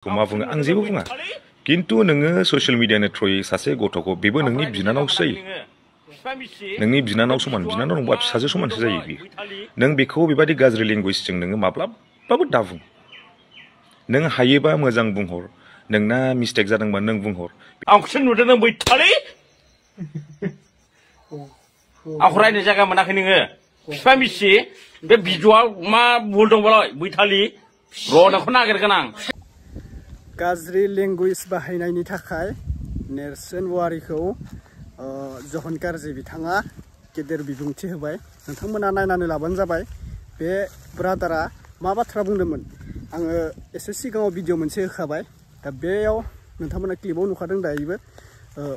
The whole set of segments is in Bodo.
मा बुङो आं जेबो बुङा किन्तु नोङो ससियेल मिडियानि थ्रुयै सासे गथ'खौ बेबो नोंनि बिनानावसो जायो नोंनि बिनानाव समान बिनानाव नंबा फिसाजो समानसो जायो बियो नों बेखौ बेबादि गाज्रि लेंगुवेजजों नोङो माब्लाबाबो दाबुं नों हायोबा मोजां बुंहर नोंना मिस्टेक जादोंबा नों बुंहर आंखौसो नुदों नों बैथालि आंखौ रायनो जायगा मोनाखै नोङो बिफा मिसि बे भिडिअ'आव मा भुल दंबालाय बैथालि र' नोंखौ नागिरगोन आं गाज्रि लेंगुवेज बाहायनायनि थाखाय नेरसोन वारिखौ जहन कारजि बिथाङा गेदेर बिबुंथि होबाय नोंथांमोना नायनानै लाबानो जाबाय बे ब्रादारा मा बाथ्रा बुंदोंमोन आङो एसे सिगाङाव भिडिअ मोनसे होखाबाय दा बेयाव नोंथांमोना क्लिपाव नुखादों दायोबो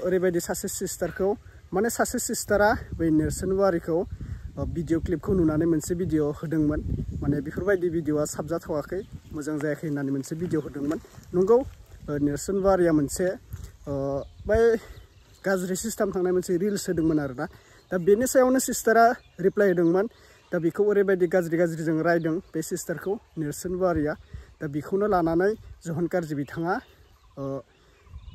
ओरैबायदि सासे सिस्टारखौ माने सासे सिस्टारा बै नेरसोन वारिखौ भिडिअ क्लिपखौ नुनानै मोनसे भिडिअ होदोंमोन माने बेफोरबायदि भिडिअआ साबजाथावाखै मोजां जायाखै होननानै मोनसे भिडिअ होदोंमोन नंगौ नेरसोन वारिया मोनसे बै गाज्रि सिस्टेम थांनाय मोनसे रिल्स होदोंमोन आरोना दा बेनि सायावनो सिस्टारा रिप्लाइ होदोंमोन दा बेखौ ओरैबायदि गाज्रिजों रायदों बे सिस्टारखौ नेरसोन वारिया दा बेखौनो लानानै जहन कारजि बिथाङा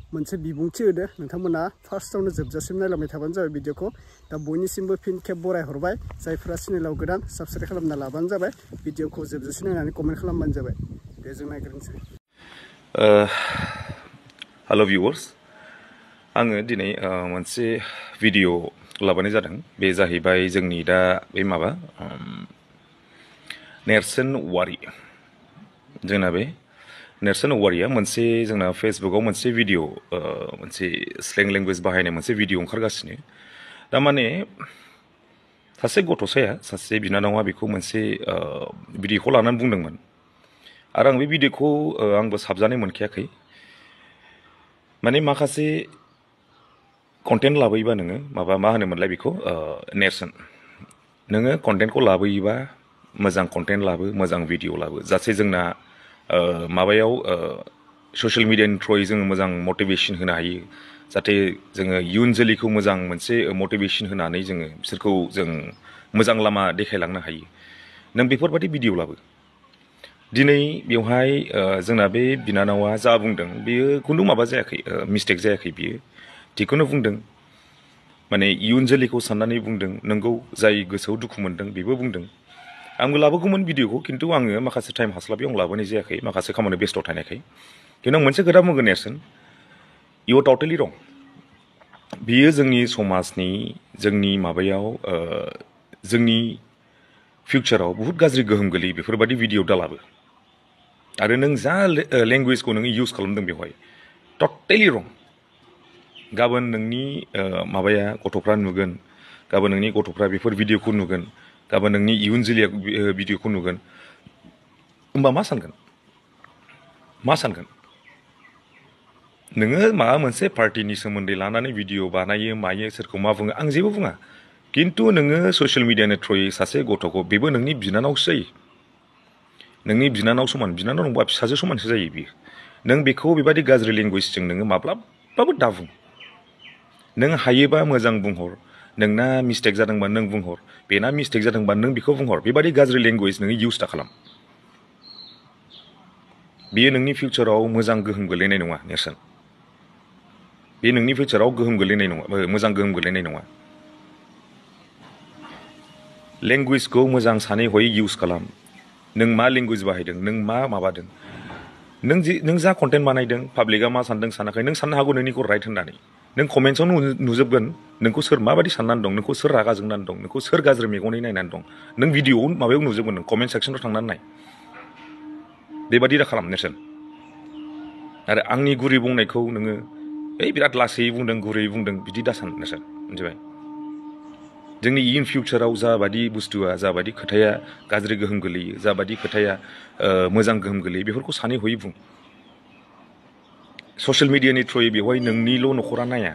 मोनसे बिबुंथि होदो नोंथांमोना फार्स्टआवनो जोबजासिम नायलांबाय थाबानो जाबाय भिडिअखौ दा बयनिसिमबो फिन खेब बरायहरबाय जायफोरा चेनेलाव गोदान साबस्क्राइब खालामना लाबानो जाबाय भिडिअखौ जोबजासिम नायनानै कमेन्ट खालामबानो जाबाय दे जों नायग्रोनोसै हेल' भिउवार्स आङो दिनै मोनसे भिडिअ लाबोनाय जादों बे जाहैबाय जोंनि दा बे माबा नेरसोन वारि जोंना बे नेरसोन वारिया मोनसे जोंना फेसबुकाव मोनसे भिडिअ मोनसे स्लें लेंगुवेज बाहायनाय मोनसे भिडिअ ओंखारगासिनो दामाने सासे गथ'साया सासे बिनानावा बेखौ मोनसे भिडिअखौ लानानै बुंदोंमोन आरो आं बे भिडिअखौ आंबो साबजानाय मोनखायाखै माने माखासे कन्टेन्ट लाबोयोबा नोङो माबा मा होनोमोनलाय बेखौ नेरसोन नोङो कन्टेन्टखौ लाबोयोबा मोजां कन्टेन्ट लाबो मोजां भिडिअ लाबो जाहाथे जोंना माबायाव ससियेल मिडियानि थ्रुयै जोङो मोजां मटिभेसन होनो हायो जाहाथे जोङो इयुन जोलैखौ मोजां मोनसे मटिभेसन होनानै जोङो बिसोरखौ जों मोजां लामा देखायलांनो हायो नों बेफोरबायदि भिडिअ लाबो दिनै बेवहाय जोंना बे बिनानावा जा बुंदों बेयो खुनु माबा जायाखै मिस्टेक जायाखै बियो थिगखौनो बुंदों माने इयुन जोलैखौ साननानै बुंदों नोंगौ जाय गोसोआव दुखु मोनदों बेबो बुंदों आंबो लाबोगौमोन भिडिअखौ खिन्थु आङो माखासे टाइम हास्लाबियाव आं लाबोनाय जायाखै माखासे खामानि बेस्थ' थानायखाय खिन्थु आं मोनसे खोथा बुंगोन नेरसोन इउ टटेलि रं बियो जोंनि समाजनि जोंनि माबायाव जोंनि फिउचाराव बहुद गाज्रि गोहोम गोलैयो बेफोरबायदि भिडिअ दालाबो आरो नों जा लेंगुवेजखौ नोङो इउज खालामदों बेवहाय टटेलि रं गाबोन नोंनि माबाया गथ'फ्रा नुगोन गाबोन नोंनि गथ'फ्रा बेफोर भिडिअखौ नुगोन गाबोन नोंनि इयुन जोलैया भिडिअखौ नुगोन होमबा मा सानगोन नोङो माबा मोनसे पार्टिनि सोमोन्दै लानानै भिडिअ बानायो मायो सोरखौ मा बुङो आं जेबो बुङा किन्तु नोङो ससियेल मिडियानि थ्रुयै सासे गथ'खौ बेबो नोंनि बिनानावसो जायो नोंनि बिनानाव समान बिनानाव नंबा फिसाजो समानसो जायो बियो नों बेखौ बेबादि गाज्रि लेंगुवेजजों नोङो माब्लाबाबो दाबुं नों हायोबा मोजां बुंहर नोंना मिस्टेक जादोंबा नों बुंहर बेना मिस्टेक जादोंबा नों बेखौ बुंहर बेबादि गाज्रि लेंगुवेज नोङो इउज दा खालाम बेयो नोंनि फिउचाराव मोजां गोहोम गोलैनाय नङा नेरसोन बे नोंनि फिउचाराव गोहोम गोलैनाय नङा मोजां गोहोम गोलैनाय नङा लेंगुवेजखौ मोजां सानै हयै इउज खालाम नों मा लेंगुवेज बाहायदों नों मा माबादों नों जा कन्टेन्ट बानायदों पाब्लिकआ मा सानदों सानाखै नों साननो हागौ नोंनिखौ राइट होननानै नों कमेन्ट्सआवनो नुजोबगोन नोंखौ सोर माबादि साननानै दं नोंखौ सोर रागा जोंनानै दं नोंखौ सोर गाज्रि मेगनै नायनानै दं नों भिडिअ माबायाव नुजोबगोन नों कमेन्ट सेक्सनाव थांनानै नाय बेबादि दा खालाम नेरसोन आरो आंनि गुरै बुंनायखौ नोङो बिराद लासै बुंदों गुरै बुंदों बिदि दासान नेरसोन मिथिबाय जोंनि इयुन फिउचाराव जाबादि बुस्थुआ जाबादि खोथाया गाज्रि गोहोम गोलैयो जाबादि खोथाया मोजां गोहोम गोलैयो बेफोरखौ सानै हयै बुं ससियेल मिडियानि थ्रुयै बेवहाय नोंनिल' न'खरा नाया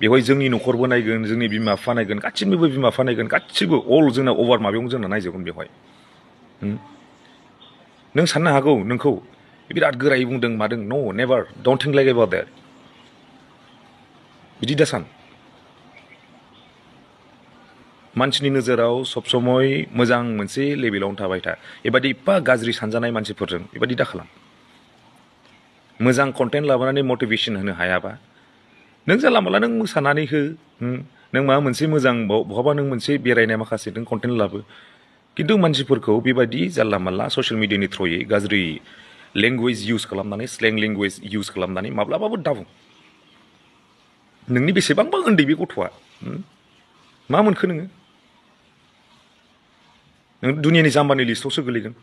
बेवहाय जोंनि न'खरबो नायगोन जोंनि बिमा बिफा नायगोन गासिनिबो बिमा बिफा नायगोन गासिबो अल जोंना अभार माबायावनो जोंना नायजोबगोन बेवहाय नों साननो हागौ नोंखौ बिराद गोरायै बुंदों मादों नो never don't think like about that बिदि दासान मानसिनि नोजोराव सब समय मोजां मोनसे लेभेलावनो थाबाय था बेबादि एफा गाज्रि सानजानाय मानसिफोरजों बेबादि दा खालाम मोजां कन्टेन्ट लाबोनानै मटिभेसन होनो हायाबा नों जानला मानला नों मोसानानै हो नों माबा मोनसे मोजां बहाबा नों मोनसे बेरायनाय माखासे नों कन्टेन्ट लाबो खिन्थु मानसिफोरखौ बेबायदि जानला मानला ससियेल मिडियानि थ्रुयै गाज्रि लेंगुवेज इउज खालामनानै स्लें लेंगुवेज इउज खालामनानै माब्लाबाबो दाबुं नोंनि बेसेबांबा उन्दै बे गथ'आ मा मोनखो नोङो नों दुनियानि जाम्बानि लिस्टआवसो गोलैगोन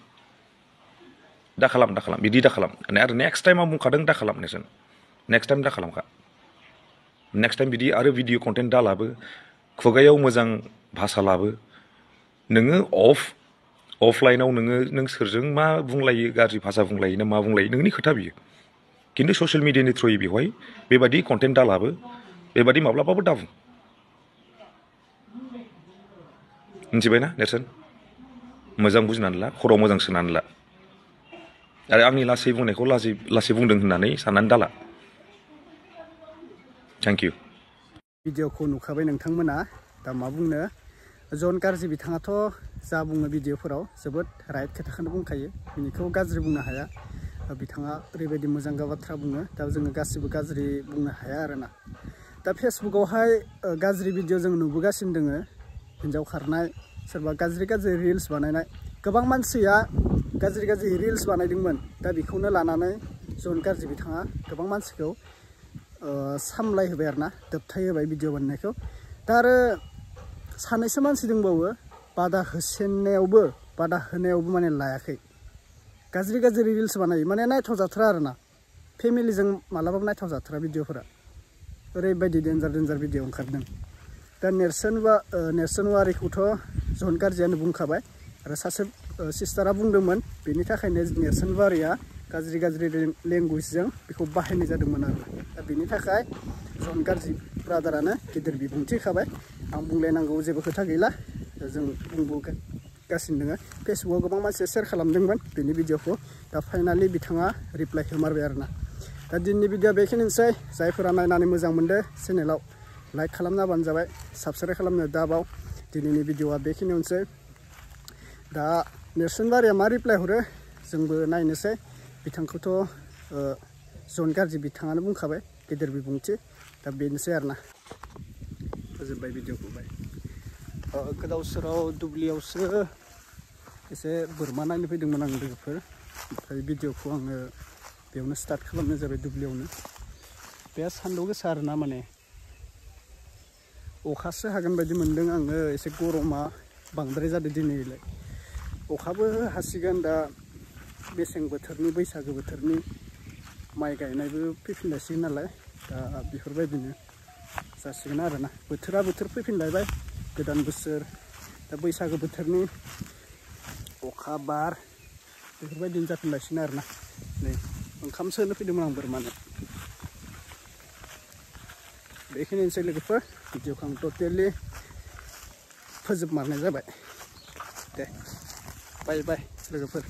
दा खालाम बिदि दा खालाम आरो नेक्स्ट टाइम आं बुंखादों दा खालाम नेक्स्ट टाइम दा खालामखा नेक्स्ट टाइम बिदि आरो भिडिअ कन्टेन्ट दा लाबो खुगायाव मोजां भाषा लाबो नोङो अफलाइनाव नों सोरजों मा बुंलायो गाज्रि भाषा बुंलायो ना मा बुंलायो नोंनि खोथा बियो खिन्थु ससियेल मिडियानि थ्रुयै बेवहाय बेबादि कन्टेन्ट दा लाबो बेबादि माब्लाबाबो दाबुं मिथिबायना नेरसोन मोजां बुजिनानै ला खर'आव मोजां सोनानै ला आरो आंनि लासै बुंनायखौ लासै बुंदों होननानै साननानै दाला थेंक इउ भिडिअखौ नुखाबाय नोंथांमोना दा मा बुंनो जन गाज्रि बिथाङाथ' जा बुङो भिडिअफोराव जोबोद राइट खोथाखौनो बुंखायो बिनिखौ गाज्रि बुंनो हाया बिथाङा ओरैबायदि मोजां बाथ्रा बुङो दा जोङो गासिबो गाज्रि बुंनो हाया आरोना दा फेसबुकआवहाय गाज्रि भिडिअ जों नुबोगासिनो दोङो हिन्जाव खारनाय सोरबा गाज्रि रिल्स बानायनाय गोबां मानसिया गाज्रि रिल्स बानायदोंमोन दा बेखौनो लानानै जन गाज्रि बिथाङा गोबां मानसिखौ सामलायहोबाय आरोना दबथाय होबाय भिडिअ बानायनायखौ दा आरो सानैसो मानसि दंबावो बादा होनायावबो माने लायाखै गाज्रि रिल्स बानायो माने नायथाव जाथारा आरोना फेमिलिजों मालाबाबो नायथाव जाथारा भिडिअफोरा ओरैबायदि डेन्जार भिडिअ ओंखारदों दा नेरसोन वारिखौथ' जन गाज्रियानो बुंखाबाय आरो सासे सिस्टारा बुंदोंमोन बेनि थाखायनो नेरसोन वारिया गाज्रि लेंगुवेजजों बेखौ बाहायनाय जादोंमोन आरो दा बेनि थाखाय जन गाज्रि ब्रादारानो गिदिर बिबुंथि होखाबाय आं बुंलायनांगौ जेबो खोथा गैला जों बुंबोगासिनो दङ फेसबुकआव गोबां मानसिया शेयार खालामदोंमोन बेनि भिडिअखौ दा फाइनालि बिथाङा रिप्लाइ होमारबाय आरोना दा दिनैनि भिडिअआ बेखिनिसै जायफोरा नायनानै मोजां मोनदों चेनेलाव लाइक खालामना होबानो जाबाय साबस्क्राइब खालामनो दाबाव दिनैनि भिडिअआ बेखिनियावनोसै दा नेरसोन वारिया मा रिप्लाइ हरो जोंबो नायनोसै बिथांखौथ' जन गाज्रि बिथाङानो बुंखाबाय गेदेर बिबुंथि दा बेनोसै आरोना फोजोबबाय भिडिअखौ गोदाव सोराव दुब्लियावसो एसे बोरमा नायनो फैदोंमोन आं लोगोफोर ओमफ्राय भिडिअखौ आङो बेयावनो स्टार्ट खालामनाय जाबाय दुब्लियावनो बे सान्दुं गोसा आरोना माने अखासो हागोन बायदि मोन्दों आङो एसे गरमा बांद्राय जादों दिनैलाय अखाबो हासिगोन दा मेसें बोथोरनि बैसागो बोथोरनि माइ गायनायबो फैफिनलायसिगोन नालाय दा बेफोरबायदिनो जासिगोन आरोना बोथोर फैफिनलायबाय गोदान बोसोर दा बैसागो बोथोरनि अखा बार बेफोरबायदिनो जाफिनलायसिगोन आरोना नै ओंखामसो होनो फैदोंमोन आं बोरमानो बेखिनिसै लोगोफोर भिडिअखौ आं टटेलि फोजोबमारनाय जाबाय दे बाय लोगोफोर